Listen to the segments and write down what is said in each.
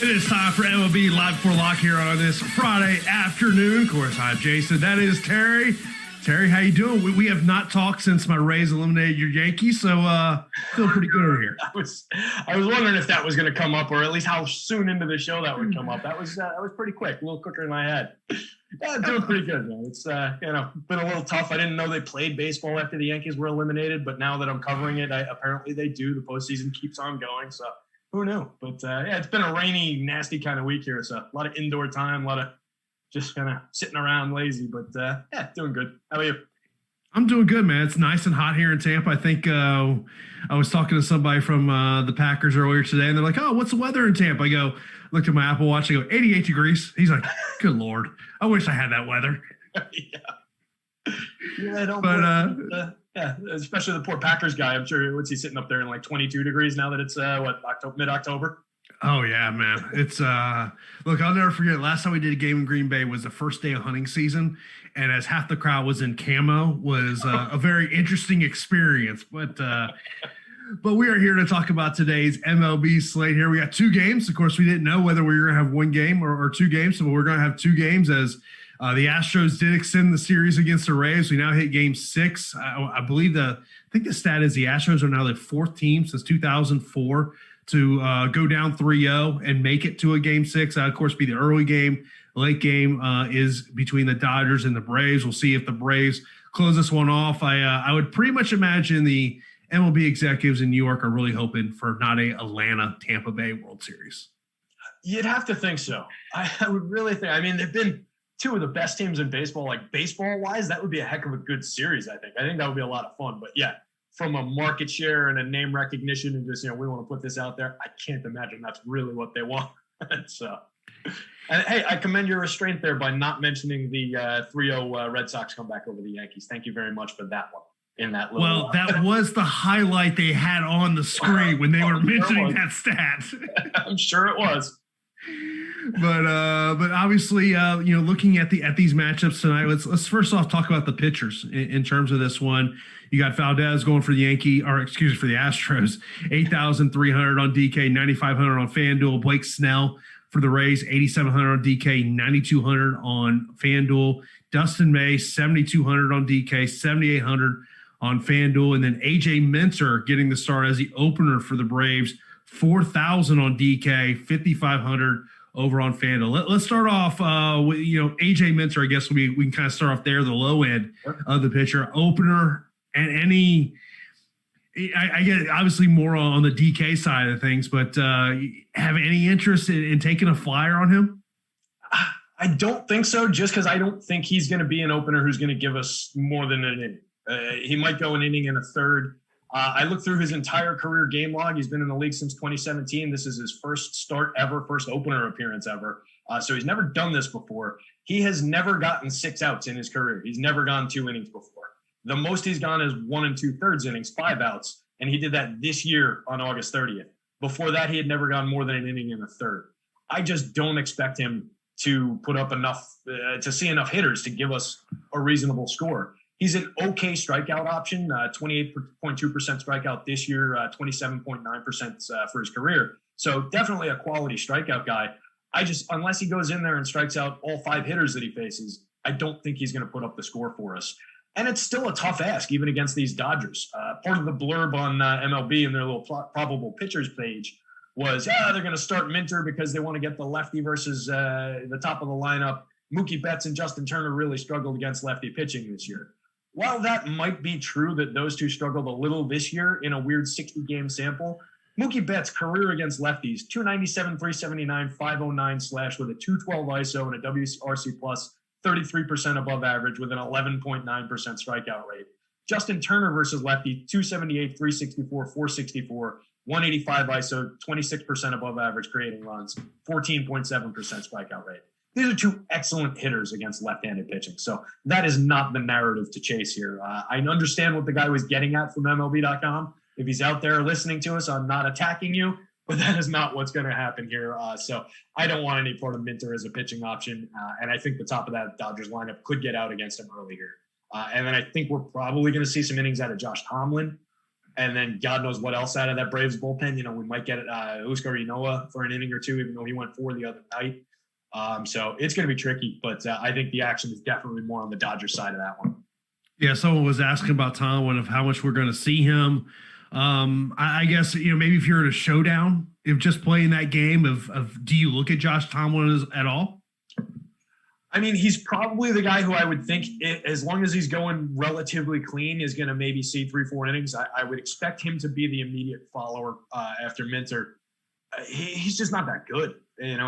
It is time for MLB Live Before Lock here on this Friday afternoon. Of course, hi, Jason. That is Terry. Terry, how you doing? We have not talked since my Rays eliminated your Yankees, so feeling pretty good over here. I was wondering if that was going to come up, or at least how soon into the show that would come up. That was pretty quick, a little quicker than I had. Yeah, doing pretty good, man. It's been a little tough. I didn't know they played baseball after the Yankees were eliminated, but now that I'm covering it, apparently they do. The postseason keeps on going, so who knew? But it's been a rainy, nasty kind of week here. So a lot of indoor time, a lot of just kind of sitting around lazy, but doing good. How about you? I'm doing good, man. It's nice and hot here in Tampa. I think I was talking to somebody from the Packers earlier today, and they're like, "Oh, what's the weather in Tampa?" I looked at my Apple Watch. I go, 88 degrees. He's like, "Good Lord, I wish I had that weather." I don't. But especially the poor Packers guy. I'm sure what's he sitting up there in like 22 degrees now that it's mid-October. Oh yeah, man. It's look, I'll never forget. Last time we did a game in Green Bay was the first day of hunting season, and as half the crowd was in camo, was a very interesting experience. But we are here to talk about today's MLB slate. Here we got two games. Of course, we didn't know whether we were going to have one game or two games, so we're going to have two games as the Astros did extend the series against the Rays. We now hit Game 6. I think the stat is the Astros are now the fourth team since 2004 to go down 3-0 and make it to a Game 6. Of course, be the early game. Late game is between the Dodgers and the Braves. We'll see if the Braves close this one off. I would pretty much imagine the MLB executives in New York are really hoping for not a Atlanta-Tampa Bay World Series. You'd have to think so. I would really think. I mean, they've been two of the best teams in baseball. Like baseball-wise, that would be a heck of a good series, I think. I think that would be a lot of fun. But, yeah, from a market share and a name recognition and just, we want to put this out there, I can't imagine that's really what they want. So, and hey, I commend your restraint there by not mentioning the 3-0 Red Sox comeback over the Yankees. Thank you very much for that one. In that little, well, that was the highlight they had on the screen when they were mentioning that stat. I'm sure it was. But obviously, looking at these matchups tonight, let's first off talk about the pitchers in terms of this one. You got Valdez going for the for the Astros, 8,300 on DK, 9,500 on FanDuel. Blake Snell for the Rays, 8,700 on DK, 9,200 on FanDuel. Dustin May, 7,200 on DK, 7,800 on FanDuel. And then AJ Minter getting the start as the opener for the Braves, 4,000 on DK, 5,500 over on FanDuel. Let's start off with, AJ Minter. I guess we can kind of start off there, the low end of the pitcher. Opener and any – I get obviously more on the DK side of things, but have any interest in taking a flyer on him? I don't think so, just because I don't think he's going to be an opener who's going to give us more than an inning. He might go an inning and a third. I looked through his entire career game log. He's been in the league since 2017. This is his first start ever, first opener appearance ever. So he's never done this before. He has never gotten 6 outs in his career. He's never gone 2 innings before. The most he's gone is 1 2/3 innings, 5 outs, and he did that this year on August 30th. Before that, he had never gone more than an inning and a third. I just don't expect him to put up enough, to see enough hitters to give us a reasonable score. He's an okay strikeout option, 28.2% strikeout this year, 27.9% for his career. So definitely a quality strikeout guy. Unless he goes in there and strikes out all 5 hitters that he faces, I don't think he's going to put up the score for us. And it's still a tough ask, even against these Dodgers. Part of the blurb on MLB and their little probable pitchers page was, they're going to start Minter because they want to get the lefty versus the top of the lineup. Mookie Betts and Justin Turner really struggled against lefty pitching this year. While that might be true that those two struggled a little this year in a weird 60-game sample, Mookie Betts' career against lefties, 297, 379, 509 slash with a 212 ISO and a WRC plus 33% above average with an 11.9% strikeout rate. Justin Turner versus lefty, 278, 364, 464, 185 ISO, 26% above average creating runs, 14.7% strikeout rate. These are two excellent hitters against left-handed pitching. So that is not the narrative to chase here. I understand what the guy was getting at from MLB.com. If he's out there listening to us, I'm not attacking you, but that is not what's going to happen here. So I don't want any part of Minter as a pitching option. And I think the top of that Dodgers lineup could get out against him early here. And then I think we're probably going to see some innings out of Josh Tomlin. And then God knows what else out of that Braves bullpen. We might get Oscar Inoa for an inning or two, even though he went 4 the other night. So it's going to be tricky, but I think the action is definitely more on the Dodgers side of that one. Yeah, someone was asking about Tomlin of how much we're going to see him. I guess, maybe if you're at a showdown, if just playing that game of do you look at Josh Tomlin at all? I mean, he's probably the guy who I would think, as long as he's going relatively clean, is going to maybe see 3-4 innings. I would expect him to be the immediate follower after Minter. He's just not that good.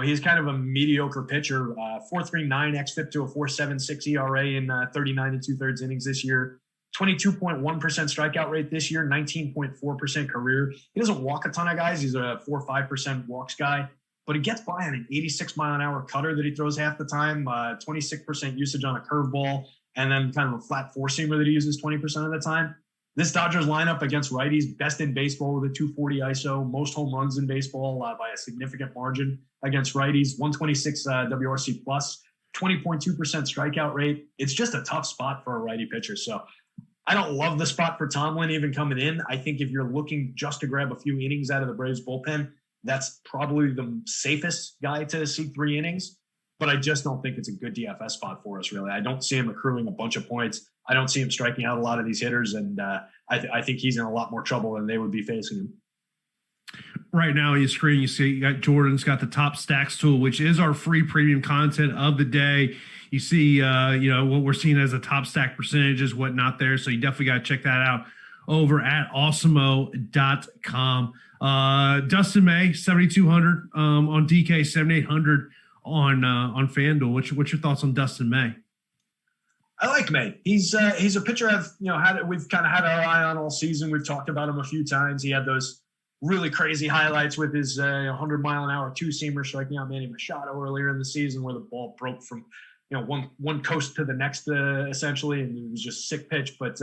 He's kind of a mediocre pitcher. 4.39 xFIP to a 4.76 ERA in 39 2/3 innings this year. 22.1% strikeout rate this year, 19.4% career. He doesn't walk a ton of guys. He's a 4 or 5% walks guy. But he gets by on an 86-mile-an-hour cutter that he throws half the time, 26% usage on a curveball, and then kind of a flat four-seamer that he uses 20% of the time. This Dodgers lineup against righties, best in baseball with a 240 ISO, most home runs in baseball by a significant margin against righties, 126 WRC+, 20.2% strikeout rate. It's just a tough spot for a righty pitcher. So I don't love the spot for Tomlin even coming in. I think if you're looking just to grab a few innings out of the Braves bullpen, that's probably the safest guy to see 3 innings, but I just don't think it's a good DFS spot for us, really. I don't see him accruing a bunch of points. I don't see him striking out a lot of these hitters, and I think he's in a lot more trouble than they would be facing him. Right now on your screen, you see Jordan's got the top stacks tool, which is our free premium content of the day. You see, what we're seeing as a top stack percentages, whatnot there. So you definitely got to check that out over at Awesemo.com. Dustin May, 7,200 on DK, 7,800 on FanDuel. What's your thoughts on Dustin May? I like May. He's a pitcher we've kind of had our eye on all season. We've talked about him a few times. He had those really crazy highlights with his 100-mile-an-hour two-seamer striking out Manny Machado earlier in the season, where the ball broke from one coast to the next essentially, and it was just sick pitch. But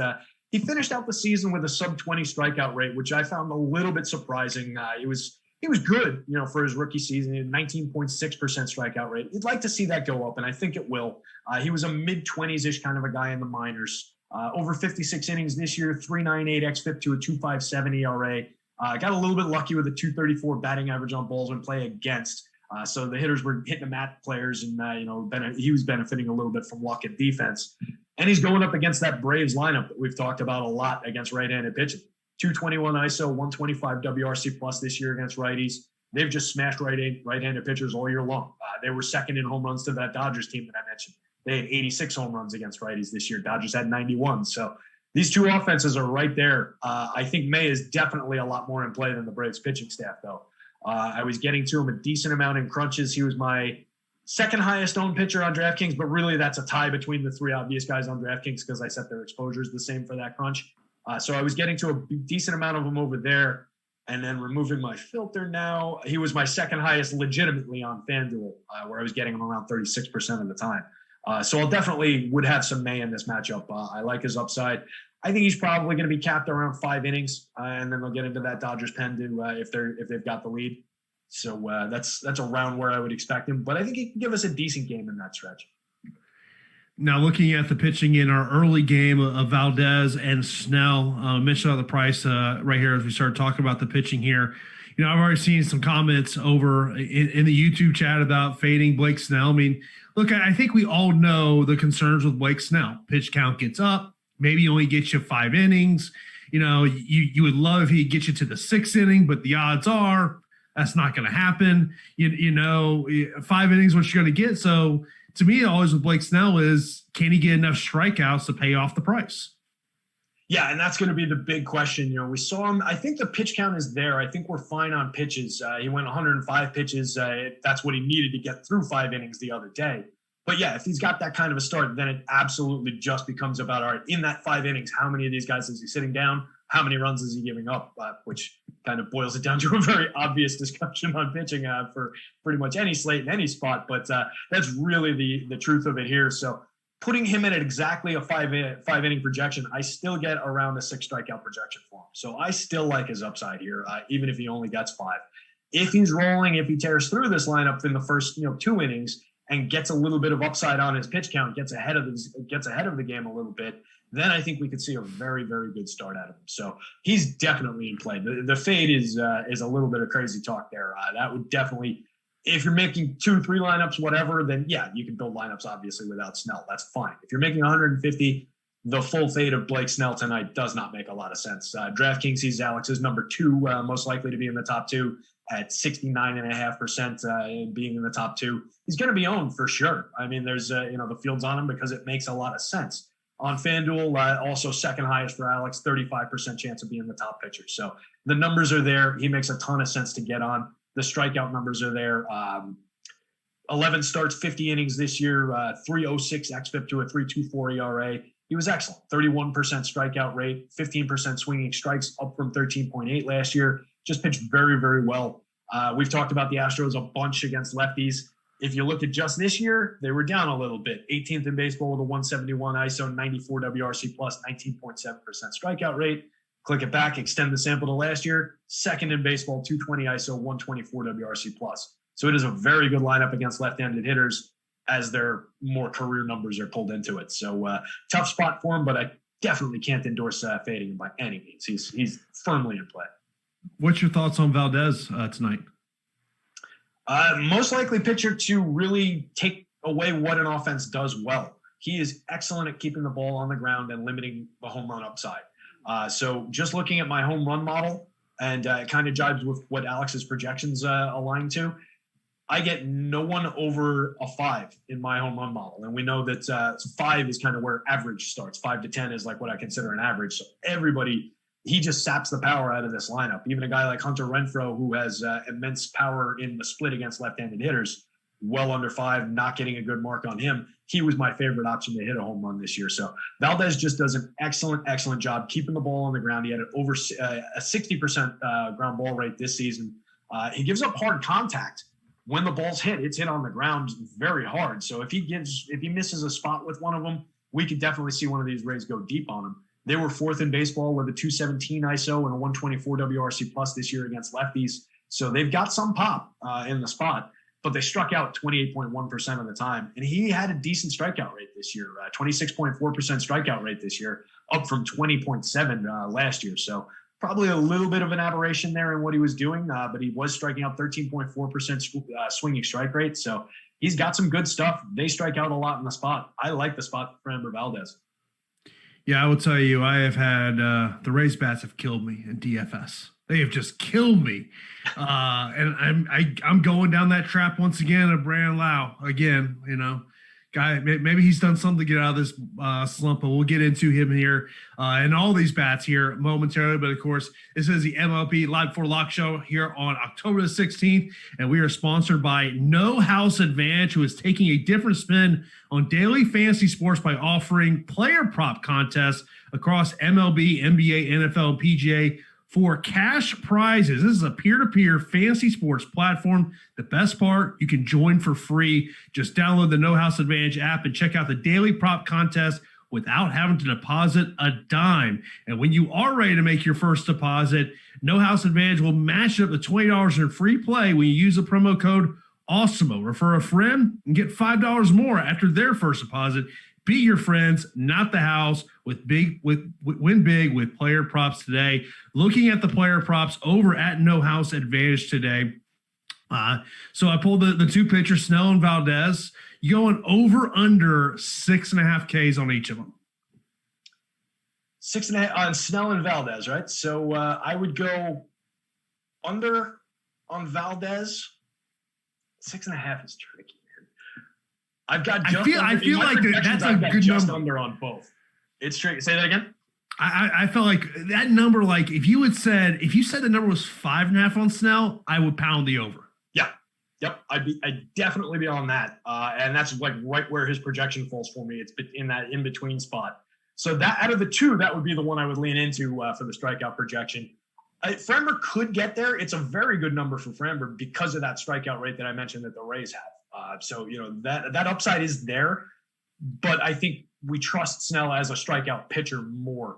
he finished out the season with a sub-20 strikeout rate, which I found a little bit surprising. He was good, for his rookie season. He had 19.6% strikeout rate. You'd like to see that go up, and I think it will. He was a mid-20s-ish kind of a guy in the minors. Over 56 innings this year, 3.98 xFIP to a 2.57 ERA. Got a little bit lucky with a 234 batting average on balls when play against. So the hitters were hitting him at players, and he was benefiting a little bit from luck and defense. And he's going up against that Braves lineup that we've talked about a lot against right-handed pitching. 221 ISO, 125 WRC+ this year against righties. They've just smashed right-handed pitchers all year long. They were second in home runs to that Dodgers team that I mentioned. They had 86 home runs against righties this year. Dodgers had 91. So these two offenses are right there. I think May is definitely a lot more in play than the Braves pitching staff, though. I was getting to him a decent amount in crunches. He was my second highest owned pitcher on DraftKings, but really that's a tie between the 3 obvious guys on DraftKings because I set their exposures the same for that crunch. So I was getting to a decent amount of them over there, and then removing my filter now. He was my second highest legitimately on FanDuel, where I was getting him around 36% of the time. So I'll definitely would have some May in this matchup. I like his upside. I think he's probably going to be capped around 5 innings, and then they'll get into that Dodgers pen if they've got the lead. So that's around where I would expect him. But I think he can give us a decent game in that stretch. Now, looking at the pitching in our early game of Valdez and Snell, mentioned on the price right here as we start talking about the pitching here. I've already seen some comments over in the YouTube chat about fading Blake Snell. I mean, look, I think we all know the concerns with Blake Snell. Pitch count gets up. Maybe he only gets you 5 innings. You would love if he get you to the 6th inning, but the odds are that's not going to happen. 5 innings, what you're going to get. So to me, always with Blake Snell is, can he get enough strikeouts to pay off the price? Yeah, and that's going to be the big question. We saw him. I think the pitch count is there. I think we're fine on pitches. He went 105 pitches. That's what he needed to get through 5 innings the other day. But yeah, if he's got that kind of a start, then it absolutely just becomes about, all right, in that 5 innings, how many of these guys is he sitting down? How many runs is he giving up? Which kind of boils it down to a very obvious discussion on pitching for pretty much any slate in any spot. But that's really the truth of it here. So putting him in at exactly a 5 inning projection, I still get around a 6 strikeout projection for him. So I still like his upside here, even if he only gets 5. If he's rolling, if he tears through this lineup in the first 2 innings, and gets a little bit of upside on his pitch count, gets ahead of the game a little bit, then I think we could see a very, very good start out of him. So he's definitely in play. The fade is a little bit of crazy talk there. That would definitely, if you're making 2-3 lineups, whatever, then yeah, you can build lineups obviously without Snell. That's fine. If you're making 150, the full fade of Blake Snell tonight does not make a lot of sense. DraftKings sees Alex's number 2 most likely to be in the top 2 at 69.5% being in the top 2. He's going to be owned for sure. I mean, there's the field's on him because it makes a lot of sense. On FanDuel, also second highest for Alex, 35% chance of being the top pitcher. So the numbers are there. He makes a ton of sense to get on. The strikeout numbers are there. 11 starts, 50 innings this year, 3.06 xFIP to a 3.24 ERA. He was excellent. 31% strikeout rate, 15% swinging strikes, up from 13.8 last year. Just pitched very, very well. We've talked about the Astros a bunch against lefties. If you look at just this year, they were down a little bit. 18th in baseball with a 171 ISO, 94 WRC plus, 19.7% strikeout rate. Click it back, extend the sample to last year. Second in baseball, 220 ISO, 124 WRC plus. So it is a very good lineup against left-handed hitters as their more career numbers are pulled into it. So tough spot for him, but I definitely can't endorse fading him by any means. He's firmly in play. What's your thoughts on Valdez tonight? Most likely pitcher to really take away what an offense does well. He is excellent at keeping the ball on the ground and limiting the home run upside. So just looking at my home run model, and it kind of jives with what Alex's projections align to, I get no one over a 5 in my home run model. And we know that 5 is kind of where average starts. 5 to 10 is like what I consider an average. So everybody, he just saps the power out of this lineup. Even a guy like Hunter Renfroe, who has immense power in the split against left-handed hitters, well under 5, not getting a good mark on him. He was my favorite option to hit a home run this year. So Valdez just does an excellent, excellent job keeping the ball on the ground. He had over a 60% ground ball rate this season. He gives up hard contact. When the ball's hit, it's hit on the ground very hard. So if he misses a spot with one of them, we could definitely see one of these Rays go deep on him. They were 4th in baseball with a 217 ISO and a 124 WRC plus this year against lefties. So they've got some pop in the spot, but they struck out 28.1% of the time. And he had a decent strikeout rate this year, 26.4% strikeout rate this year, up from 20.7 last year. So probably a little bit of an aberration there in what he was doing, but he was striking out 13.4% swinging strike rate. So he's got some good stuff. They strike out a lot in the spot. I like the spot for Framber Valdez. Yeah, I will tell you, I have had the Rays bats have killed me in DFS. They have just killed me, and I'm going down that trap once again of Brandon Lau again. Guy, maybe he's done something to get out of this slump, but we'll get into him here and all these bats here momentarily. But of course, this is the MLB Live for Lock show here on October the 16th, and we are sponsored by No House Advantage, who is taking a different spin on daily fantasy sports by offering player prop contests across MLB, NBA, NFL, and PGA for cash prizes. This is a peer-to-peer fantasy sports platform. The best part, you can join for free. Just download the No House Advantage app and check out the daily prop contest without having to deposit a dime. And when you are ready to make your first deposit, No House Advantage will match up to $20 in free play when you use the promo code Awesemo. Refer a friend and get $5 more after their first deposit. Beat your friends, not the house, win big with player props today. Looking at the player props over at No House Advantage today. So I pulled the two pitchers, Snell and Valdez. You going over under 6.5 Ks on each of them. 6.5 on Snell and Valdez, right? So I would go under on Valdez. 6.5 is tricky. I've got. I feel like that's a good number. Under on both. It's tricky. Say that again. I felt like that number. Like if you said the number was 5.5 on Snell, I would pound the over. Yeah. Yep. I'd definitely be on that. And that's like right where his projection falls for me. It's in that in between spot. So that out of the two, that would be the one I would lean into for the strikeout projection. Framber could get there. It's a very good number for Framber because of that strikeout rate that I mentioned that the Rays have. So that upside is there, but I think we trust Snell as a strikeout pitcher more.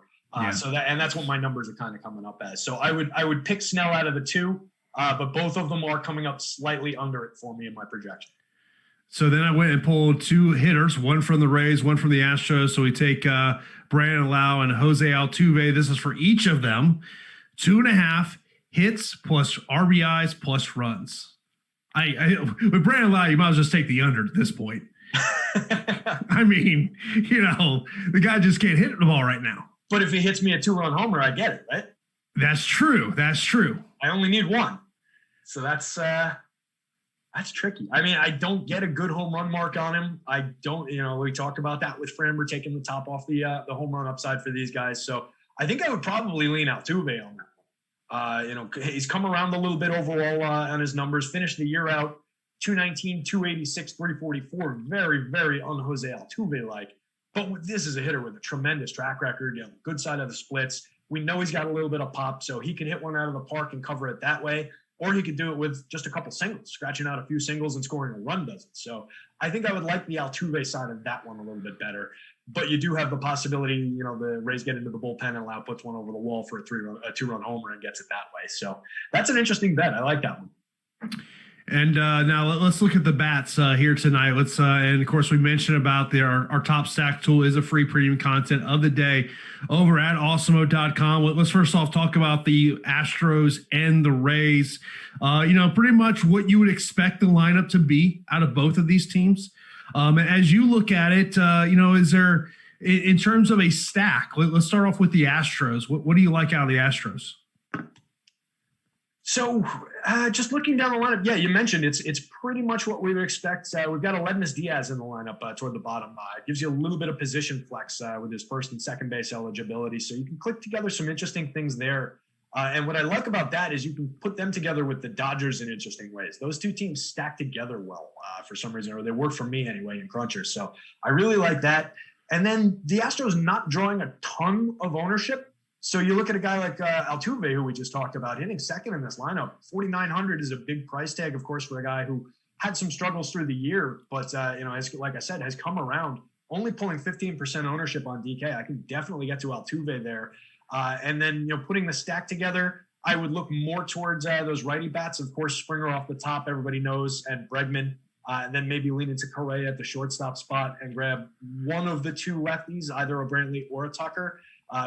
So that's what my numbers are kind of coming up as. So I would pick Snell out of the two, but both of them are coming up slightly under it for me in my projection. So then I went and pulled 2 hitters, one from the Rays, one from the Astros. So we take Brandon Lau and Jose Altuve. This is for each of them. 2.5 hits plus RBIs plus runs. With Brandon Lau, you might as well just take the under at this point. I mean, the guy just can't hit the ball right now. But if he hits me a 2-run homer, I get it, right? That's true. I only need 1. So that's tricky. I mean, I don't get a good home run mark on him. I don't, we talked about that with Framber taking the top off the home run upside for these guys. So I think I would probably lean Altuve on that. He's come around a little bit overall on his numbers, finished the year out 219, 286, 344. Very, very un-Jose Altuve-like. But this is a hitter with a tremendous track record, good side of the splits. We know he's got a little bit of pop, so he can hit one out of the park and cover it that way. Or he could do it with just a couple singles, scratching out a few singles and scoring a run does it. So I think I would like the Altuve side of that one a little bit better. But you do have the possibility, the Rays get into the bullpen and Lau puts one over the wall for a 2-run homer and gets it that way. So that's an interesting bet. I like that one. And now let's look at the bats here tonight. Let's and of course we mentioned about our top stack tool is a free premium content of the day over at Awesemo.com. Let's first off talk about the Astros and the Rays. Pretty much what you would expect the lineup to be out of both of these teams. As you look at it, is there in terms of a stack? Let's start off with the Astros. What do you like out of the Astros? So just looking down the lineup, yeah, you mentioned it's pretty much what we would expect. We've got Mlb Dfs in the lineup toward the bottom. It gives you a little bit of position flex with his first and second base eligibility. So you can click together some interesting things there. And what I like about that is you can put them together with the Dodgers in interesting ways. Those two teams stack together well for some reason, or they work for me anyway in crunchers. So I really like that. And then the Astros not drawing a ton of ownership. So you look at a guy like Altuve, who we just talked about, hitting second in this lineup. 4,900 is a big price tag, of course, for a guy who had some struggles through the year, but like I said, has come around. Only pulling 15% ownership on DK. I can definitely get to Altuve there. And then putting the stack together, I would look more towards those righty bats. Of course, Springer off the top, everybody knows, and Bregman. And then maybe lean into Correa at the shortstop spot and grab one of the 2 lefties, either a Brantley or a Tucker.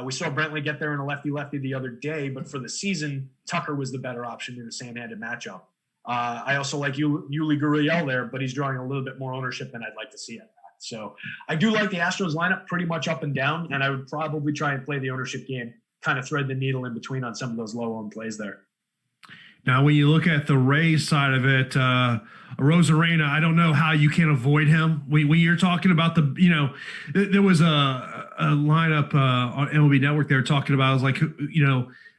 We saw Brantley get there in a lefty-lefty the other day, but for the season, Tucker was the better option in a same-handed matchup. I also like Yuli Gurriel there, but he's drawing a little bit more ownership than I'd like to see at that. So I do like the Astros lineup pretty much up and down, and I would probably try and play the ownership game, kind of thread the needle in between on some of those low-owned plays there. Now, when you look at the Rays side of it, Rosarena, I don't know how you can avoid him. When you're talking about there was a lineup on MLB Network they were talking about. I was like,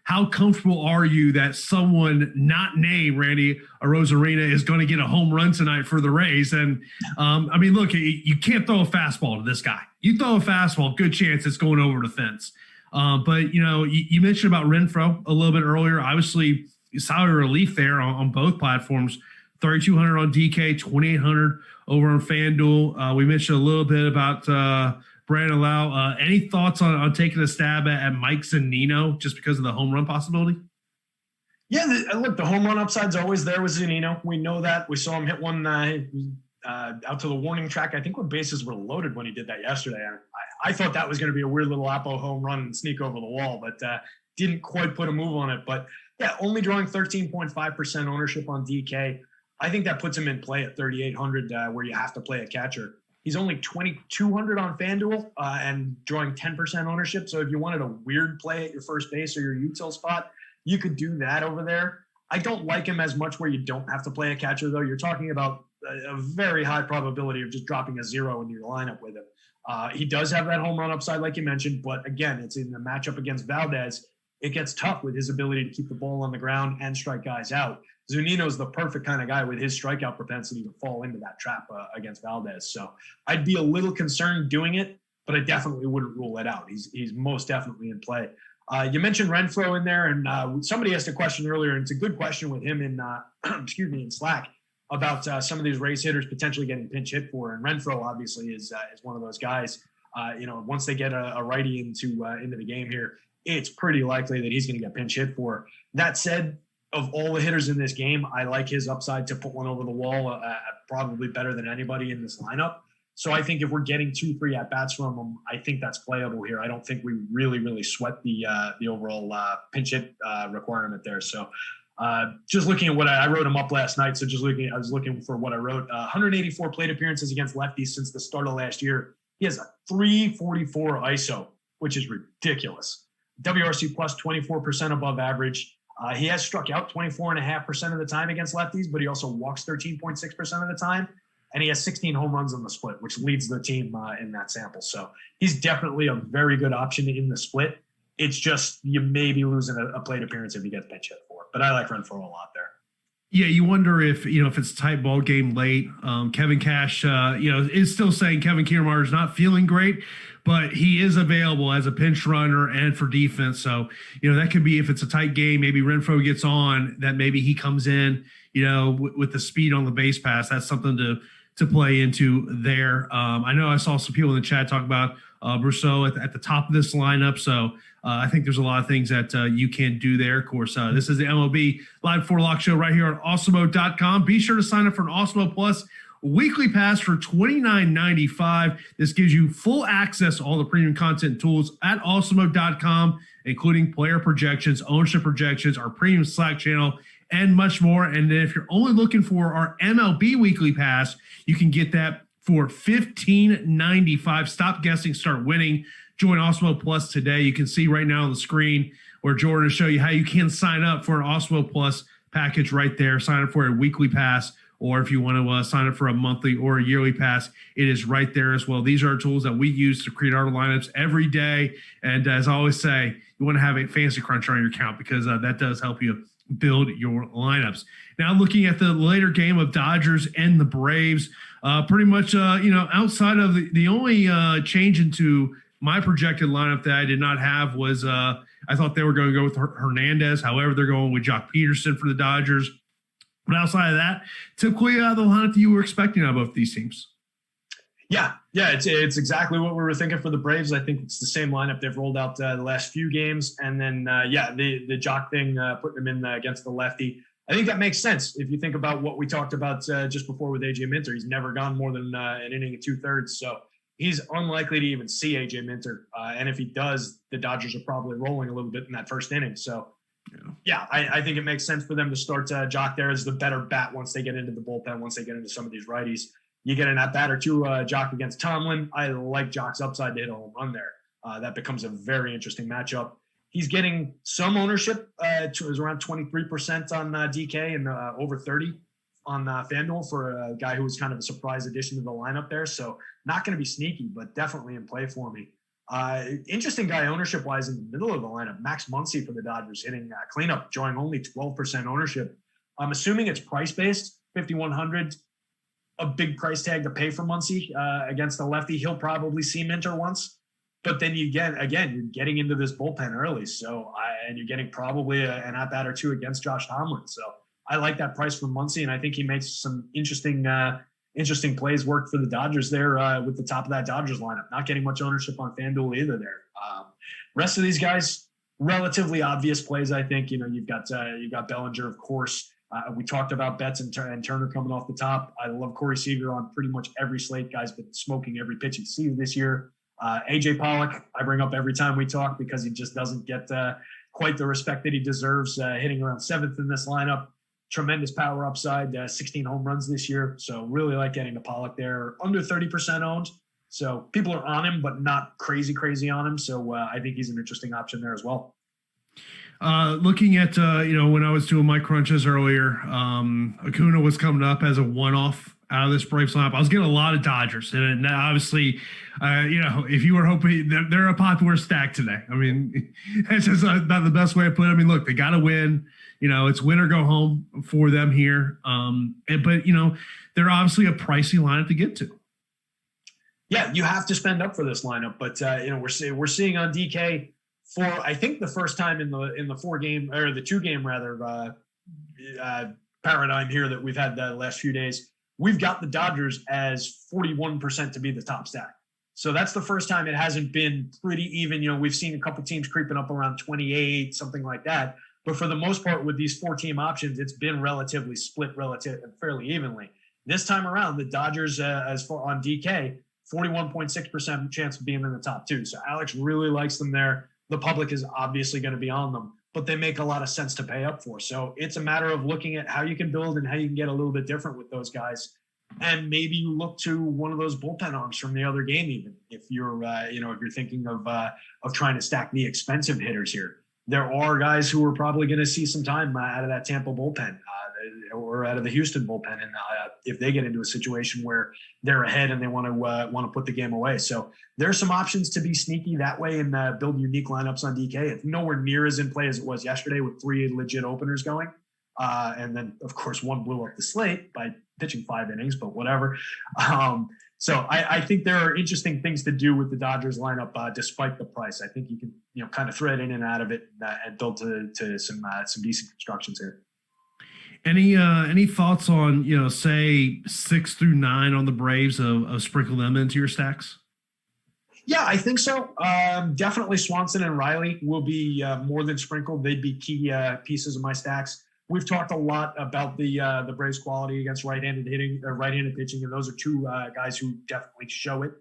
how comfortable are you that someone not named Randy Rosarena is going to get a home run tonight for the Rays? And look, you can't throw a fastball to this guy. You throw a fastball, good chance it's going over the fence. But you mentioned about Renfroe a little bit earlier. Obviously, salary relief there on both platforms. 3,200 on DK, 2,800 over on FanDuel. We mentioned a little bit about Brandon Lau. Any thoughts on taking a stab at Mike Zunino just because of the home run possibility? Yeah, look, the home run upside's always there with Zunino. We know that. We saw him hit one out to the warning track. I think when bases were loaded when he did that yesterday. I thought that was going to be a weird little Oppo home run and sneak over the wall, but didn't quite put a move on it. But yeah, only drawing 13.5% ownership on DK. I think that puts him in play at 3,800 where you have to play a catcher. He's only 2,200 on FanDuel and drawing 10% ownership. So if you wanted a weird play at your first base or your util spot, you could do that over there. I don't like him as much where you don't have to play a catcher, though. You're talking about a very high probability of just dropping a 0 into your lineup with him. He does have that home run upside, like you mentioned, but again, it's in the matchup against Valdez. It gets tough with his ability to keep the ball on the ground and strike guys out. Zunino's the perfect kind of guy with his strikeout propensity to fall into that trap against Valdez. So I'd be a little concerned doing it, but I definitely wouldn't rule it out. He's most definitely in play. You mentioned Renfroe in there, and somebody asked a question earlier, and it's a good question with him in in Slack about some of these Rays hitters potentially getting pinch hit for. And Renfroe obviously is one of those guys. Once they get a righty into the game here, it's pretty likely that he's going to get pinch hit for. That said, of all the hitters in this game, I like his upside to put one over the wall probably better than anybody in this lineup. So I think if we're getting 2-3 at-bats from him, I think that's playable here. I don't think we really sweat the overall pinch hit requirement there. So just looking at what I wrote him up last night. So I was looking for what I wrote. 184 plate appearances against lefties since the start of last year. He has a 344 ISO, which is ridiculous. WRC plus 24% above average. He has struck out 24.5% of the time against lefties, but he also walks 13.6% of the time. And he has 16 home runs on the split, which leads the team in that sample. So he's definitely a very good option in the split. It's just you may be losing a plate appearance if he gets pinch hit for it. But I like Renfroe a lot there. Yeah, you wonder if it's a tight ball game late. Kevin Cash, is still saying Kevin Kiermaier is not feeling great, but he is available as a pinch runner and for defense. So that could be if it's a tight game. Maybe Renfroe gets on. That maybe he comes in. With the speed on the base pass. That's something to play into there. I know I saw some people in the chat talk about Brousseau at the top of this lineup. So I think there's a lot of things that you can do there. Of course, this is the MLB Live 4 Lock Show right here on Awesemo.com. Be sure to sign up for an Awesemo Plus weekly pass for $29.95. This gives you full access to all the premium content and tools at Awesemo.com, including player projections, ownership projections, our premium Slack channel, and much more. And then if you're only looking for our MLB weekly pass, you can get that for $15.95. Stop guessing, start winning. Join Awesemo Plus today. You can see right now on the screen where Jordan will show you how you can sign up for an Awesemo Plus package right there. Sign up for a weekly pass, or if you want to sign up for a monthly or a yearly pass, it is right there as well. These are tools that we use to create our lineups every day. And as I always say, you want to have a fantasy cruncher on your account because that does help you build your lineups. Now, looking at the later game of Dodgers and the Braves, pretty much, outside of the only change into my projected lineup that I did not have was I thought they were going to go with Hernandez. However, they're going with Jock Peterson for the Dodgers. But outside of that, typically the lineup that you were expecting out of both these teams. Yeah, it's exactly what we were thinking for the Braves. I think it's the same lineup they've rolled out the last few games. And then, the Jock thing, putting him in against the lefty. I think that makes sense. If you think about what we talked about just before with AJ Minter, he's never gone more than an inning and 2/3. So he's unlikely to even see AJ Minter. And if he does, the Dodgers are probably rolling a little bit in that first inning. So, I think it makes sense for them to start Jock there as the better bat once they get into the bullpen, once they get into some of these righties. You get an at-bat or two, Jock against Tomlin. I like Jock's upside to hit a home run there. That becomes a very interesting matchup. He's getting some ownership. It was around 23% on DK and over 30 on FanDuel for a guy who was kind of a surprise addition to the lineup there. So not going to be sneaky, but definitely in play for me. Interesting guy ownership-wise in the middle of the lineup. Max Muncy for the Dodgers hitting cleanup, drawing only 12% ownership. I'm assuming it's price-based, $5,100. A big price tag to pay for Muncy against the lefty. He'll probably see Minter once, but then you're getting into this bullpen early. So, and you're getting probably an at-bat or two against Josh Tomlin. So I like that price for Muncy, and I think he makes some interesting plays work for the Dodgers there with the top of that Dodgers lineup. Not getting much ownership on FanDuel either there. Rest of these guys, relatively obvious plays, I think. You've got Bellinger, of course. We talked about Betts and Turner coming off the top. I love Corey Seager on pretty much every slate. Guy's been smoking every pitch he's seen this year. AJ Pollock, I bring up every time we talk because he just doesn't get quite the respect that he deserves, hitting around 7th in this lineup. Tremendous power upside, 16 home runs this year. So really like getting the Pollock there. Under 30% owned. So people are on him, but not crazy on him. So I think he's an interesting option there as well. Looking at, when I was doing my crunches earlier, Acuna was coming up as a one-off out of this Braves lineup. I was getting a lot of Dodgers. And obviously, if you were hoping, they're a popular stack today. I mean, it's just not the best way to put it. I mean, look, they got to win. It's win or go home for them here. But they're obviously a pricey lineup to get to. Yeah, you have to spend up for this lineup. But, we're seeing on DK – for I think the first time in the 4-game or the 2-game rather paradigm here that we've had the last few days, we've got the Dodgers as 41% to be the top stack. So that's the first time it hasn't been pretty even. We've seen a couple teams creeping up around 28, something like that. But for the most part, with these 4-team options, it's been relatively split fairly evenly. This time around, the Dodgers, as far on DK, 41.6% chance of being in the top 2. So Alex really likes them there. The public is obviously going to be on them, but they make a lot of sense to pay up for. So it's a matter of looking at how you can build and how you can get a little bit different with those guys. And maybe you look to one of those bullpen arms from the other game, even if you're, if you're thinking of trying to stack the expensive hitters here. There are guys who are probably going to see some time out of that Tampa bullpen or out of the Houston bullpen, and if they get into a situation where they're ahead and they want to put the game away. So there's some options to be sneaky that way and build unique lineups on DK. It's nowhere near as in play as it was yesterday with 3 legit openers going. And then, of course, one blew up the slate by pitching 5 innings, but whatever. So I think there are interesting things to do with the Dodgers lineup despite the price. I think you can kind of thread in and out of it and build to some decent constructions here. Any thoughts on say 6 through 9 on the Braves of sprinkle them into your stacks? Yeah, I think so. Definitely Swanson and Riley will be more than sprinkled. They'd be key pieces of my stacks. We've talked a lot about the Braves' quality against right-handed hitting or right-handed pitching, and those are 2 guys who definitely show it.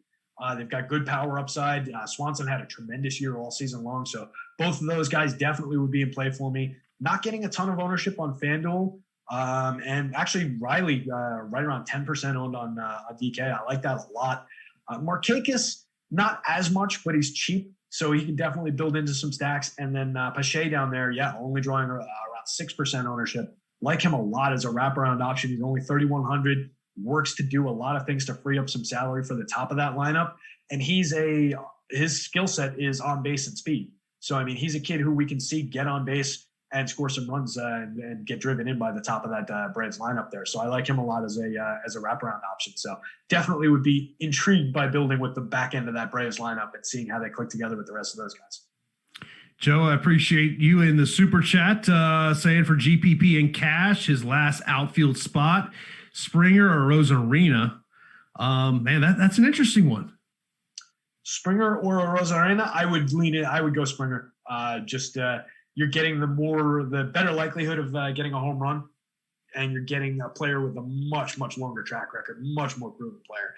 They've got good power upside. Swanson had a tremendous year all season long, so both of those guys definitely would be in play for me. Not getting a ton of ownership on FanDuel, and actually Riley right around 10% owned on DK. I like that a lot. Markakis, not as much, but he's cheap, so he can definitely build into some stacks. And then Pache down there, only drawing around 6% ownership. Like him a lot as a wraparound option. He's only 3,100, works to do a lot of things to free up some salary for the top of that lineup. And his skill set is on base and speed. So, I mean, he's a kid who we can see get on base and score some runs and get driven in by the top of that Braves lineup there. So I like him a lot as a wraparound option. So definitely would be intrigued by building with the back end of that Braves lineup and seeing how they click together with the rest of those guys. Joe, I appreciate you in the super chat saying for GPP and cash, his last outfield spot, Springer or Rosarina. Man, that's an interesting one. Springer or Rosarina, I would lean in. I would go Springer. You're getting the better likelihood of getting a home run, and you're getting a player with a much, much longer track record, much more proven player.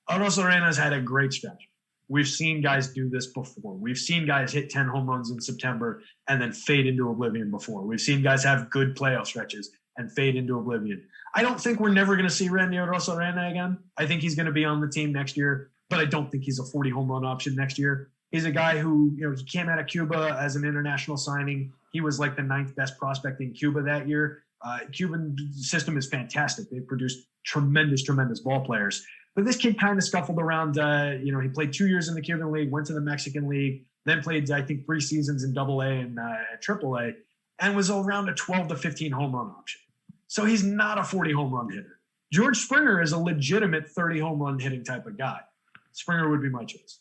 Rosarina has had a great stretch. We've seen guys do this before. We've seen guys hit 10 home runs in September and then fade into oblivion before. We've seen guys have good playoff stretches and fade into oblivion. I don't think we're never going to see Randy Rosarina again. I think he's going to be on the team next year, but I don't think he's a 40 home run option next year. He's a guy who, he came out of Cuba as an international signing. He was like the 9th best prospect in Cuba that year. Cuban system is fantastic. They've produced tremendous, tremendous ball players. But this kid kind of scuffled around. He played 2 years in the Cuban League, went to the Mexican League, then played, I think, 3 seasons in AA and AAA, and was around a 12 to 15 home run option. So he's not a 40 home run hitter. George Springer is a legitimate 30 home run hitting type of guy. Springer would be my choice.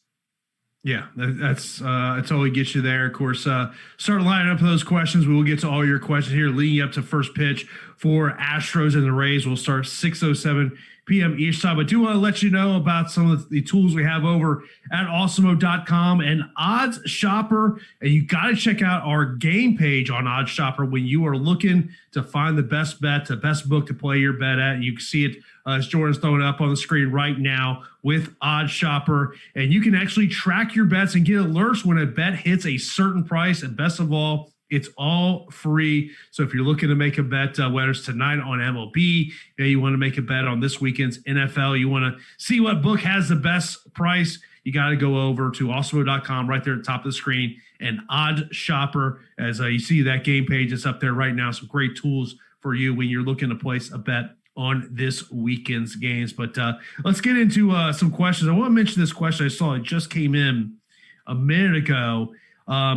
Yeah, that's totally gets you there. Of course, start lining up those questions. We will get to all your questions here leading up to first pitch for Astros and the Rays. We'll start 6:07 p.m. each time. I do want to let you know about some of the tools we have over at Awesemo.com and Odds Shopper. And you got to check out our game page on Odds Shopper when you are looking to find the best bet, the best book to play your bet at. You can see it as Jordan's throwing it up on the screen right now with Odds Shopper. And you can actually track your bets and get alerts when a bet hits a certain price. And best of all, it's all free. So if you're looking to make a bet, whether it's tonight on MLB, you want to make a bet on this weekend's NFL, you want to see what book has the best price, you got to go over to Awesemo.com right there at the top of the screen and Odds Shopper. As you see that game page, it's up there right now. Some great tools for you when you're looking to place a bet on this weekend's games. But let's get into some questions. I want to mention this question I saw. It just came in a minute ago.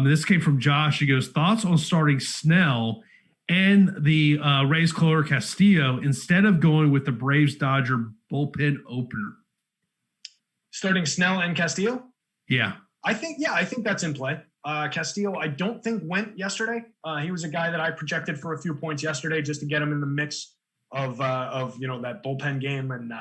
This came from Josh. He goes, thoughts on starting Snell and the Rays closer Castillo instead of going with the Braves-Dodger bullpen opener? Starting Snell and Castillo? Yeah. I think that's in play. Castillo, I don't think went yesterday. He was a guy that I projected for a few points yesterday just to get him in the mix of that bullpen game. And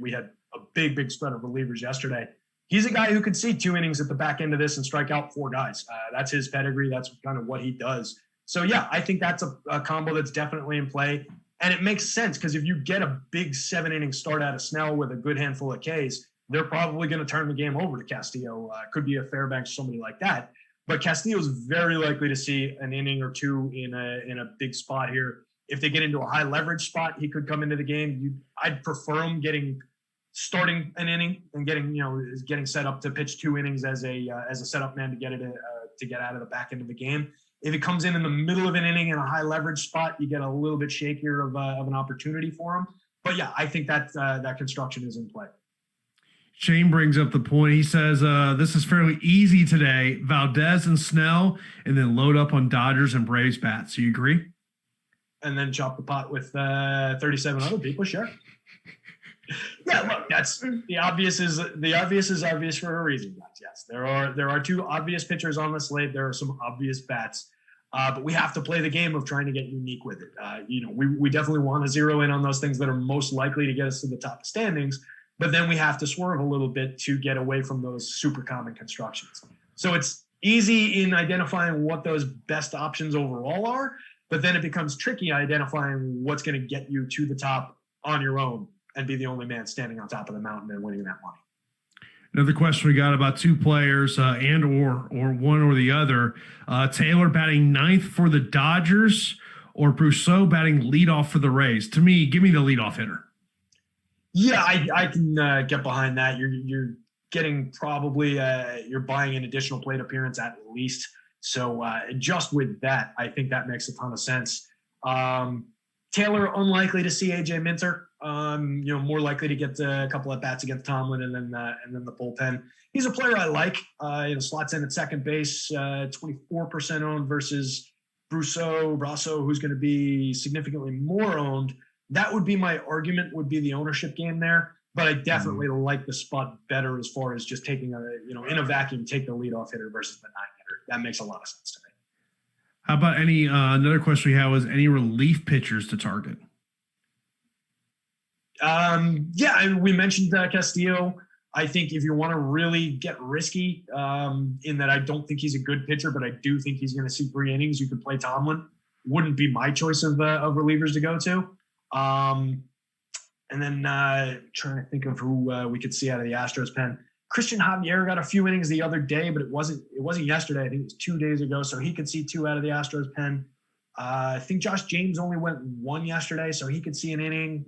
we had a big spread of relievers yesterday. He's a guy who could see 2 innings at the back end of this and strike out 4 guys. That's his pedigree. That's kind of what he does. So, yeah, I think that's a combo that's definitely in play. And it makes sense because if you get a big 7-inning start out of Snell with a good handful of Ks, they're probably going to turn the game over to Castillo. Could be a Fairbanks, somebody like that. But Castillo is very likely to see an inning or two in a big spot here. If they get into a high leverage spot, he could come into the game. I'd prefer him starting an inning and getting set up to pitch 2 innings as a setup man to get out of the back end of the game. If he comes in the middle of an inning in a high leverage spot, you get a little bit shakier of an opportunity for him. But yeah, I think that construction is in play. Shane brings up the point. He says, this is fairly easy today. Valdez and Snell, and then load up on Dodgers and Braves bats. Do you agree? And then chop the pot with 37 other people. Sure. Yeah, look, that's the obvious is obvious for a reason, guys. Yes, there are 2 obvious pitchers on the slate. There are some obvious bats, but we have to play the game of trying to get unique with it. We definitely want to zero in on those things that are most likely to get us to the top of standings, but then we have to swerve a little bit to get away from those super common constructions. So it's easy in identifying what those best options overall are, but then it becomes tricky identifying what's going to get you to the top on your own and be the only man standing on top of the mountain and winning that money. Another question we got about 2 players and or one or the other. Taylor batting 9th for the Dodgers or Brousseau batting leadoff for the Rays. To me, give me the leadoff hitter. Yeah, I can get behind that. You're getting probably you're buying an additional plate appearance at least. So just with that, I think that makes a ton of sense. Taylor unlikely to see AJ Minter. More likely to get a couple of bats against Tomlin and then the bullpen. He's a player I like. Slots in at second base, 24% owned versus Brasso, who's going to be significantly more owned. That would be my argument. Would be the ownership game there. But I definitely like the spot better as far as just taking in a vacuum, take the leadoff hitter versus the 9 hitter. That makes a lot of sense to me. How about another question we had was any relief pitchers to target? We mentioned Castillo. I think if you want to really get risky, in that I don't think he's a good pitcher, but I do think he's going to see 3 innings, you could play Tomlin. Wouldn't be my choice of relievers to go to. And then trying to think of who we could see out of the Astros pen. Christian Javier got a few innings the other day, but it wasn't yesterday. I think it was 2 days ago. So he could see 2 out of the Astros pen. I think Josh James only went 1 yesterday, so he could see an inning.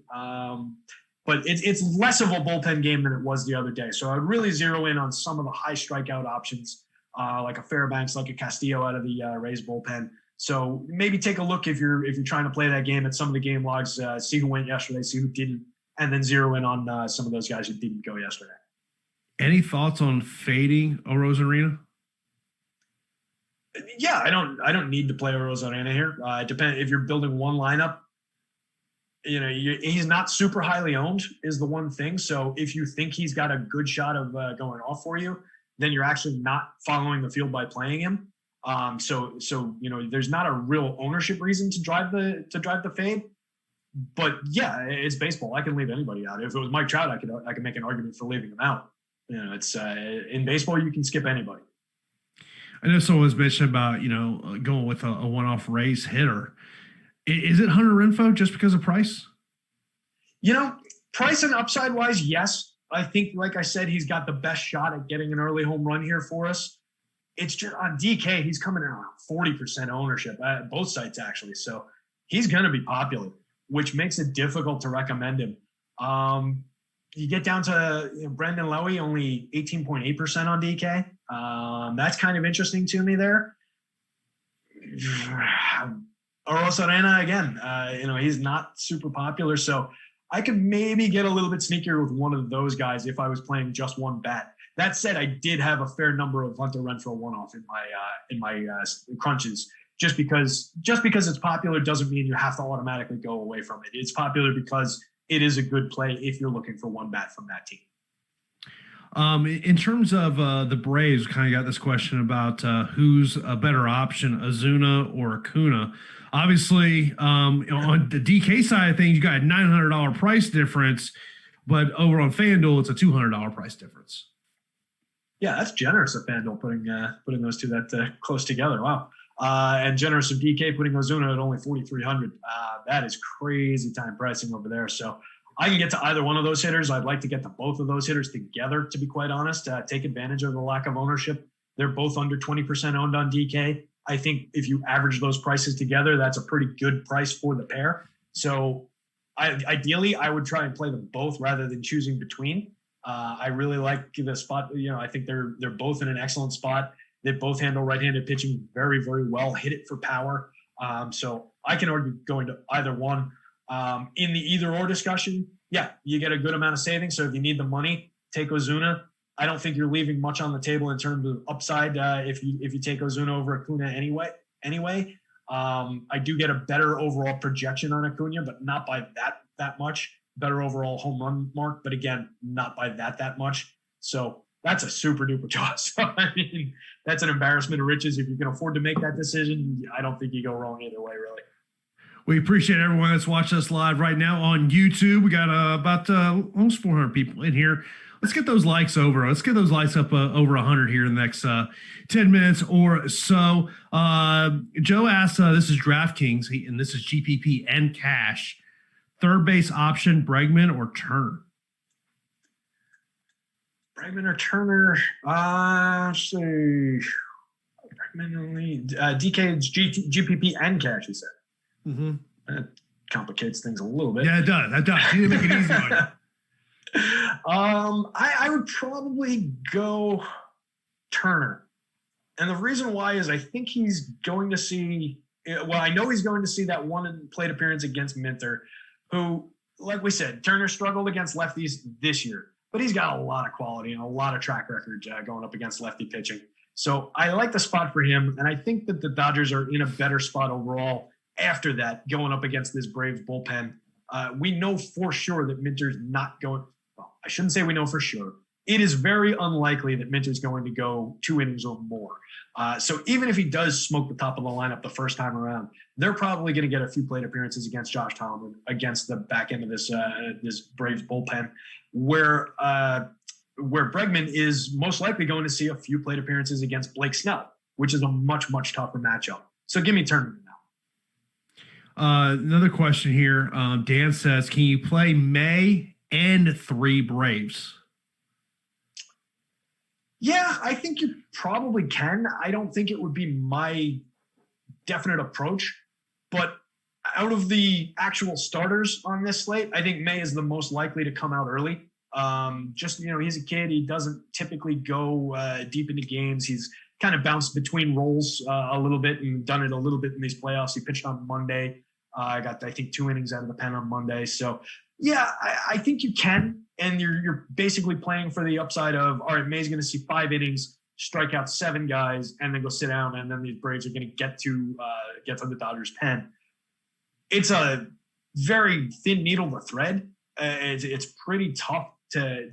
But it's less of a bullpen game than it was the other day. So I'd really zero in on some of the high strikeout options, like a Fairbanks, like a Castillo out of the Rays bullpen. So maybe take a look if you're trying to play that game at some of the game logs, see who went yesterday, see who didn't, and then zero in on some of those guys who didn't go yesterday. Any thoughts on fading Rosarina? Yeah, I don't need to play Rosarina here. It depends if you're building one lineup. He's not super highly owned is the one thing. So if you think he's got a good shot of going off for you, then you're actually not following the field by playing him. So there's not a real ownership reason to drive the fade. But yeah, it's baseball. I can leave anybody out. If it was Mike Trout, I could make an argument for leaving him out. It's in baseball you can skip anybody. I know someone was mentioned about going with a one-off Rays hitter. Is it Hunter Renfroe just because of price? Price and upside wise, yes. I think, like I said, he's got the best shot at getting an early home run here for us. It's just on DK, he's coming in around 40% ownership at both sites actually. So he's going to be popular, which makes it difficult to recommend him. You get down to Brendan Lowy, only 18.8% on DK. That's kind of interesting to me there. Rosarena, again, he's not super popular. So I could maybe get a little bit sneakier with one of those guys if I was playing just one bat. That said, I did have a fair number of Hunter Renfroe one-off in my crunches. Just because it's popular doesn't mean you have to automatically go away from it. It's popular because it is a good play if you're looking for one bat from that team. In terms of the Braves, kind of got this question about who's a better option, Ozuna or Acuna. Obviously, on the DK side of things, you got a $900 price difference, but over on FanDuel, it's a $200 price difference. Yeah, that's generous of FanDuel putting those two that close together. Wow. and generous of DK putting Ozuna at only 4,300. That is crazy time pricing over there. So I can get to either one of those hitters. I'd like to get to both of those hitters together, to be quite honest, take advantage of the lack of ownership. They're both under 20% owned on DK. I think if you average those prices together, that's a pretty good price for the pair. So ideally, I would try and play them both rather than choosing between. I really like the spot. I think they're both in an excellent spot. They both handle right-handed pitching very, very well, hit it for power. So I can argue going to either one. In the either-or discussion, yeah, you get a good amount of savings. So if you need the money, take Ozuna. I don't think you're leaving much on the table in terms of upside if you take Ozuna over Acuna anyway. I do get a better overall projection on Acuna, but not by that much. Better overall home run mark, but again, not by that much. So that's a super duper toss. I mean, that's an embarrassment of riches. If you can afford to make that decision, I don't think you go wrong either way, really. We appreciate everyone that's watching us live right now on YouTube. We got about almost 400 people in here. Let's get those likes over. Let's get those likes up over 100 here in the next 10 minutes or so. Joe asks, this is DraftKings, and this is GPP and cash. Third base option, Bregman or Turner? Bregman or Turner? Let's see. Bregman only. DK is GPP and cash, he said. Mm-hmm. That complicates things a little bit. Yeah, it does. That does. You didn't make it easy on you. I would probably go Turner. And the reason why is I think he's going to see, I know he's going to see that one plate appearance against Minter, who, like we said, Turner struggled against lefties this year, but he's got a lot of quality and a lot of track record going up against lefty pitching. So I like the spot for him, and I think that the Dodgers are in a better spot overall after that, going up against this Braves bullpen. We know for sure that Minter's not going – well, I shouldn't say we know for sure. It is very unlikely that Minter's going to go 2 innings or more. So even if he does smoke the top of the lineup the first time around, they're probably going to get a few plate appearances against Josh Tomlin, against the back end of this Braves bullpen, where Bregman is most likely going to see a few plate appearances against Blake Snell, which is a much, much tougher matchup. So give me Turner now. Another question here. Dan says, can you play May and 3 Braves? Yeah, I think you probably can. I don't think it would be my definite approach, but out of the actual starters on this slate, I think May is the most likely to come out early. He's a kid. He doesn't typically go deep into games. He's kind of bounced between roles a little bit and done it a little bit in these playoffs. He pitched on Monday. I got, I think, 2 innings out of the pen on Monday. So, yeah, I think you can. And you're basically playing for the upside of, all right, May's going to see 5 innings, strike out 7 guys, and then go sit down, and then these Braves are going to get to the Dodgers' pen. It's a very thin needle to thread. It's pretty tough to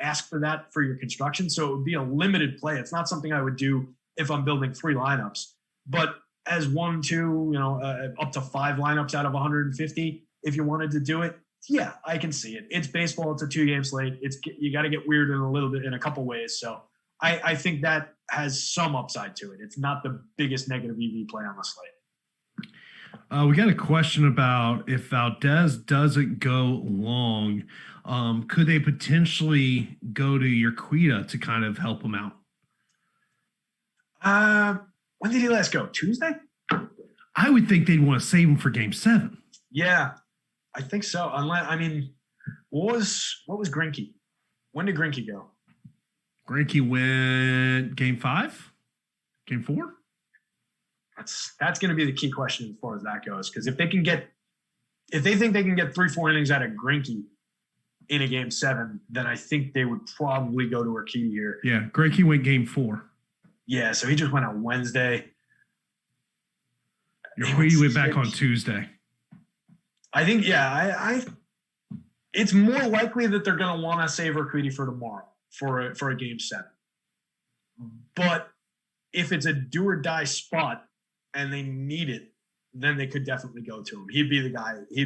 ask for that for your construction. So it would be a limited play. It's not something I would do if I'm building 3 lineups. But as 1, 2, up to 5 lineups out of 150, if you wanted to do it, yeah, I can see it. It's baseball. It's a 2-game slate. You got to get weird in a couple ways. So I think that has some upside to it. It's not the biggest negative EV play on the slate. We got a question about if Valdez doesn't go long, could they potentially go to Urquidy to kind of help him out? When did he last go? Tuesday? I would think they'd want to save him for Game 7. Yeah. I think so. What was Greinke? When did Greinke go? Greinke went Game 5? Game 4? That's going to be the key question as far as that goes. Because if they think they can get 3-4 innings out of Greinke in a Game 7, then I think they would probably go to Urquidy here. Yeah, Greinke went Game 4. Yeah, so he just went on Wednesday. Urquidy went back on Tuesday. I think, yeah, it's more likely that they're going to want to save Urquidy for tomorrow for a Game 7. But if it's a do or die spot and they need it, then they could definitely go to him. He'd be the guy they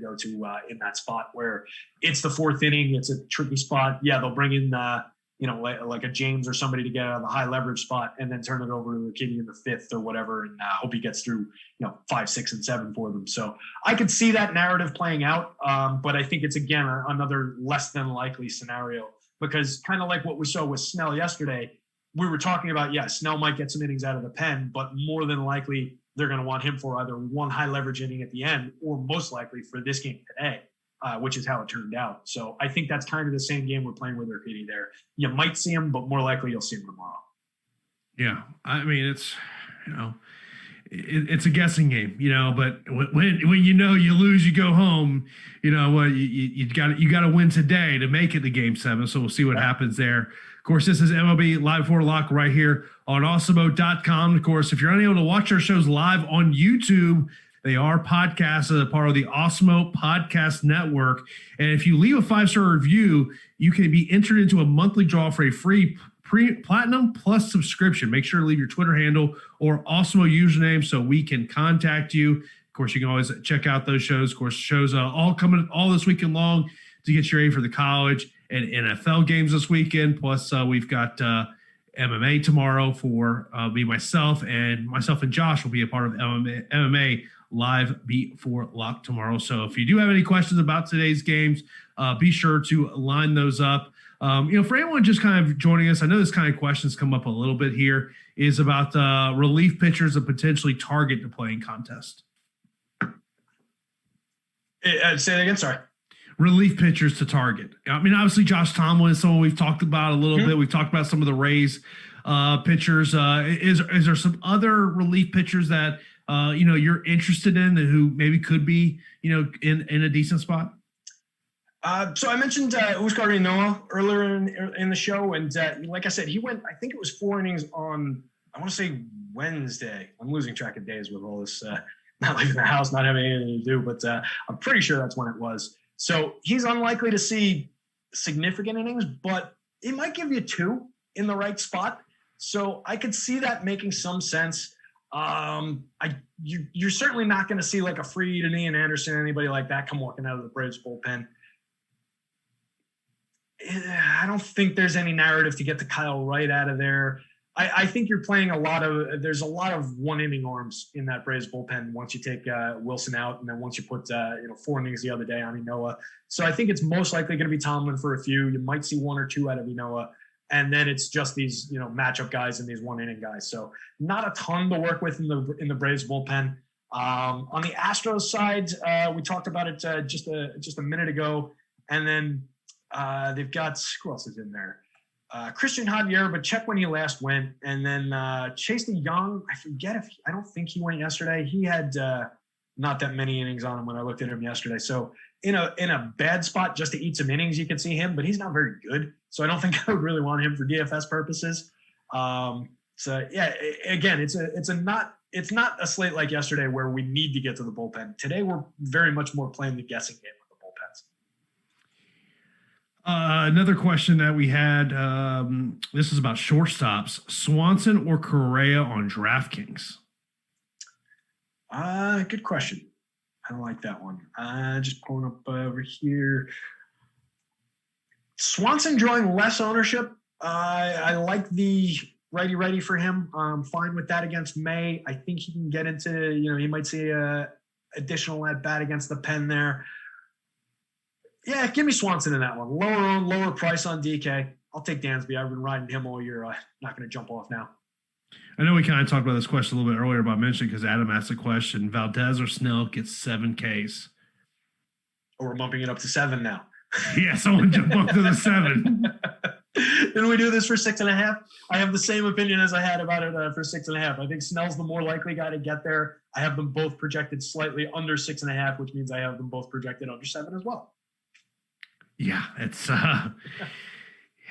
go to in that spot where it's the 4th inning. It's a tricky spot. Yeah, they'll bring in like a James or somebody to get out of the high leverage spot and then turn it over to Urquidy in the 5th or whatever, and hope he gets through 5, 6, and 7 for them. So I could see that narrative playing out, but I think it's again another less than likely scenario, because kind of like what we saw with Snell yesterday, we were talking about, Snell might get some innings out of the pen, but more than likely they're going to want him for either one high leverage inning at the end or most likely for this game today. Which is how it turned out. So I think that's kind of the same game we're playing with Urquidy there. You might see him, but more likely you'll see him tomorrow. Yeah, I mean, it's it's a guessing game, But when you lose, you go home. You got to win today to make it to Game 7. So we'll see what happens there. Of course, this is MLB Live for Lock right here on Awesemo.com. Of course, if you're unable to watch our shows live on YouTube, they are podcasts as a part of the Awesemo Podcast Network. And if you leave a 5-star review, you can be entered into a monthly draw for a free Platinum Plus subscription. Make sure to leave your Twitter handle or Awesemo username so we can contact you. Of course, you can always check out those shows. Of course, shows all coming all this weekend long to get you ready for the college and NFL games this weekend. Plus, we've got MMA tomorrow for myself and Josh will be a part of MMA Live before lock tomorrow. So if you do have any questions about today's games, be sure to line those up. For anyone just kind of joining us, I know this kind of questions come up a little bit here, is about relief pitchers that potentially target the playing contest. Say that again, sorry. Relief pitchers to target. I mean, obviously Josh Tomlin is someone we've talked about a little bit. We've talked about some of the Rays pitchers. Is there some other relief pitchers that you're interested in who maybe could be, in a decent spot? So I mentioned Huascar Noah earlier in the show, and like I said, he went, I think it was 4 innings on, I want to say Wednesday. I'm losing track of days with all this, not leaving the house, not having anything to do, but I'm pretty sure that's when it was. So he's unlikely to see significant innings, but he might give you 2 in the right spot. So I could see that making some sense. You're certainly not going to see like a Fried and Ian Anderson, anybody like that come walking out of the Braves bullpen. I don't think there's any narrative to get the Kyle Wright out of there. I think you're playing there's a lot of 1-inning arms in that Braves bullpen once you take Wilson out, and then once you put 4 innings the other day on Inoa. So I think it's most likely going to be Tomlin for a few. You might see 1 or 2 out of Inoa. And then it's just these, matchup guys and these 1-inning guys. So not a ton to work with in the Braves bullpen. On the Astros side, we talked about it just a minute ago. And then they've got, who else is in there? Christian Javier, but check when he last went. And then Chase Young, I don't think he went yesterday. He had not that many innings on him when I looked at him yesterday. So in a bad spot just to eat some innings, you could see him, but he's not very good. So I don't think I would really want him for DFS purposes. So yeah, again, it's not a slate like yesterday where we need to get to the bullpen. Today we're very much more playing the guessing game with the bullpens. Another question that we had, this is about shortstops: Swanson or Correa on DraftKings? Good question. I don't like that one. Just pulling up over here. Swanson drawing less ownership. I like the righty for him. I'm fine with that against May. I think he can get into, he might see a additional at bat against the pen there. Yeah, give me Swanson in that one. Lower price on DK. I'll take Dansby. I've been riding him all year. Not going to jump off now. I know we kind of talked about this question a little bit earlier, but I mentioned because Adam asked the question: Valdez or Snell gets 7 Ks. Or we're bumping it up to 7 now. Yeah, someone jumped up to the 7. Didn't we do this for 6.5? I have the same opinion as I had about it for 6.5. I think Snell's the more likely guy to get there. I have them both projected slightly under 6.5, which means I have them both projected under 7 as well. Yeah, it's 6.5.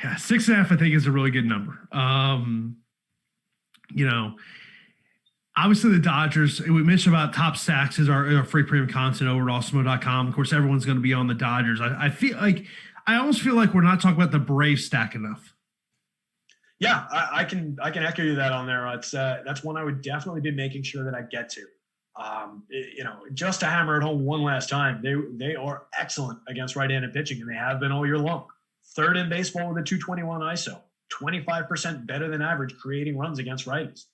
I think is a really good number. Obviously the Dodgers, we mentioned about top stacks is our free premium content over at Awesemo.com. Of course, everyone's going to be on the Dodgers. I almost feel like we're not talking about the Braves stack enough. Yeah, I can echo you that on there. That's one I would definitely be making sure that I get to. Just to hammer it home one last time, they are excellent against right-handed pitching, and they have been all year long. third in baseball with a 221 ISO, 25% better than average creating runs against righties.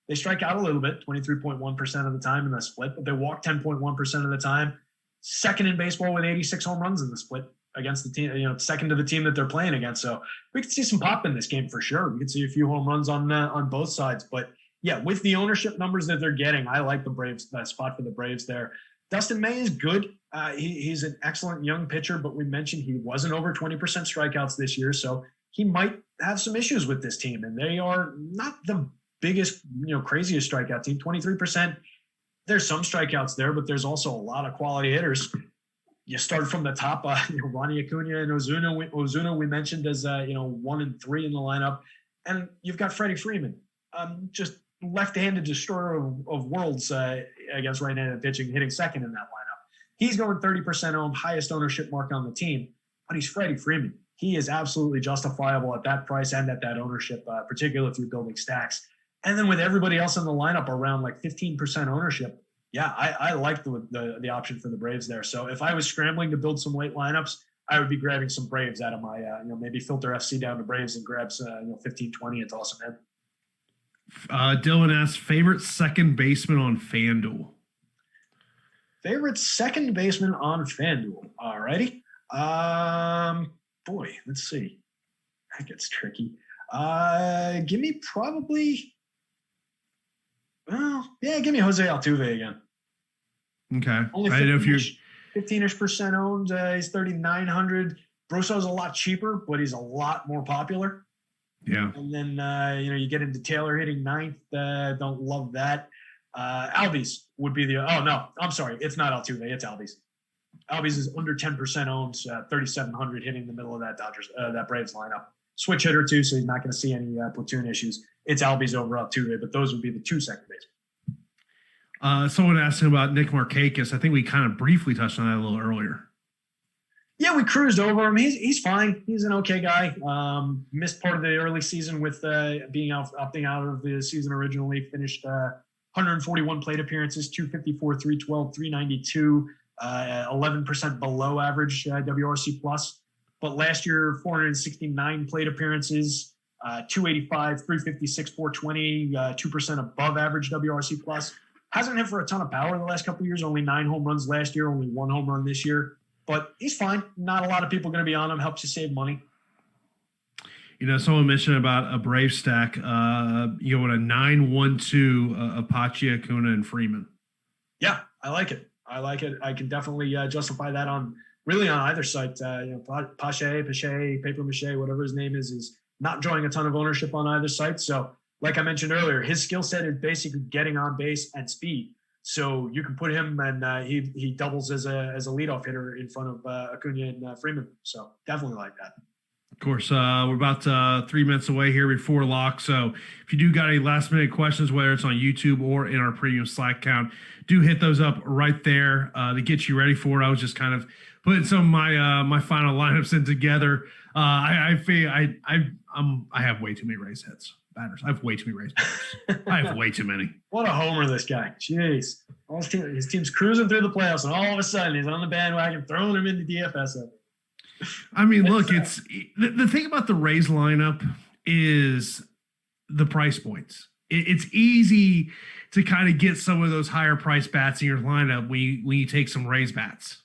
They strike out a little bit, 23.1% of the time in the split, but they walk 10.1% of the time. Second in baseball with 86 home runs in the split against the team, second to the team that they're playing against. So we could see some pop in this game for sure. We could see a few home runs on both sides. But yeah, with the ownership numbers that they're getting, I like the Braves, that spot for the Braves there. Dustin May is good. He's an excellent young pitcher, but we mentioned he wasn't over 20% strikeouts this year. So he might have some issues with this team, and they are not the biggest, craziest strikeout team, 23%. There's some strikeouts there, but there's also a lot of quality hitters. You start from the top, Ronnie Acuna and Ozuna we mentioned as, 1 and 3 in the lineup. And you've got Freddie Freeman, just left-handed destroyer of worlds against right-handed pitching, hitting second in that lineup. He's going 30% owned, highest ownership mark on the team, but he's Freddie Freeman. He is absolutely justifiable at that price and at that ownership, particularly if you're building stacks. And then with everybody else in the lineup around like 15% ownership, yeah, I like the option for the Braves there. So if I was scrambling to build some late lineups, I would be grabbing some Braves out of my, maybe filter FC down to Braves and grabs, 15, 20 and toss them in. Dylan asks, favorite second baseman on FanDuel? Favorite second baseman on FanDuel. All righty. Boy, let's see. That gets tricky. Give me probably... Well, yeah, give me Jose Altuve again. Okay. Only 15-ish% owned. He's 3,900. Brosso's a lot cheaper, but he's a lot more popular. Yeah. And then, you get into Taylor hitting ninth. Don't love that. Albies would be the – oh, no. I'm sorry. It's not Altuve. It's Albies. Albies is under 10% owned, 3,700 hitting the middle of that Braves lineup. Switch hitter, too, so he's not going to see any platoon issues. It's Albies over Altuve, but those would be the two second basemen. Someone asked him about Nick Markakis. I think we kind of briefly touched on that a little earlier. Yeah, we cruised over him. He's fine. He's an okay guy. Missed part of the early season with opting out of the season originally. Finished 141 plate appearances, 254, 312, 392, 11% below average WRC plus. But last year, 469 plate appearances, 285, 356, 420, 2% above average WRC plus. Hasn't hit for a ton of power the last couple of years. Only 9 home runs last year, only 1 home run this year. But he's fine. Not a lot of people going to be on him. Helps you save money. Someone mentioned about a Brave stack, with a 9-1-2 Apache, Acuna, and Freeman. Yeah, I like it. I can definitely justify that on either site. Pache, Paper Mache, whatever his name is not drawing a ton of ownership on either site. So like I mentioned earlier, his skill set is basically getting on base and speed. So you can put him and he doubles as a leadoff hitter in front of Acuna and Freeman. So definitely like that. Of course, we're about 3 minutes away here before lock. So if you do got any last minute questions, whether it's on YouTube or in our premium Slack account, do hit those up right there to get you ready for it. I was just kind of putting some of my final lineups in together. I have way too many Rays hits. Batters. I have way too many Rays batters. I have way too many. What a homer, this guy. Jeez. His team's cruising through the playoffs, and all of a sudden he's on the bandwagon, throwing him into DFS. I mean, look, it's the thing about the Rays lineup is the price points. It's easy to kind of get some of those higher price bats in your lineup when you take some Rays bats.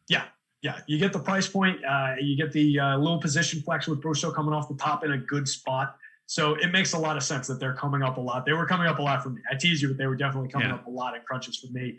Yeah, you get the price point. You get the little position flex with Brosso coming off the top in a good spot. So it makes a lot of sense that they're coming up a lot. They were coming up a lot for me. I teased you, but they were definitely coming up a lot in crunches for me.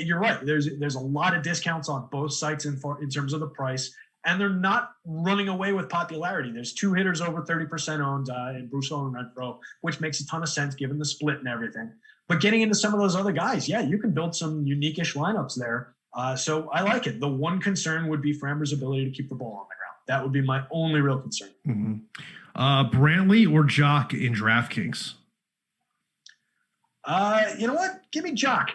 You're right. There's a lot of discounts on both sites in terms of the price, and they're not running away with popularity. There's 2 hitters over 30% owned in Brosso and Renfroe, which makes a ton of sense given the split and everything. But getting into some of those other guys, yeah, you can build some unique-ish lineups there. So I like it. The one concern would be Framber's ability to keep the ball on the ground. That would be my only real concern. Mm-hmm. Brantley or Jock in DraftKings? You know what? Give me Jock.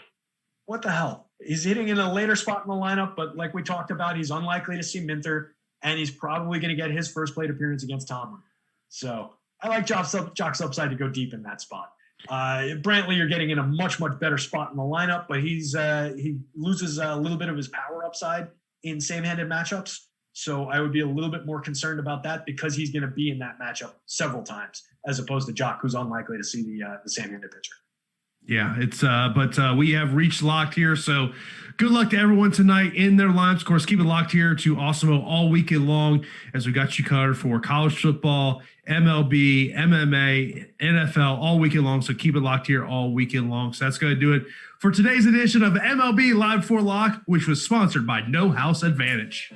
What the hell? He's hitting in a later spot in the lineup, but like we talked about, he's unlikely to see Minter, and he's probably going to get his first plate appearance against Tomlin. So I like Jock's upside to go deep in that spot. Brantley, you're getting in a much, much better spot in the lineup, but he loses a little bit of his power upside in same-handed matchups. So I would be a little bit more concerned about that because he's going to be in that matchup several times, as opposed to Jock, who's unlikely to see the same-handed pitcher. Yeah, it's but we have reached locked here. So good luck to everyone tonight in their lineups. Of course, keep it locked here to Awesemo all weekend long as we got you covered for college football, MLB, MMA, NFL all weekend long. So keep it locked here all weekend long. So that's going to do it for today's edition of MLB Live for Lock, which was sponsored by No House Advantage.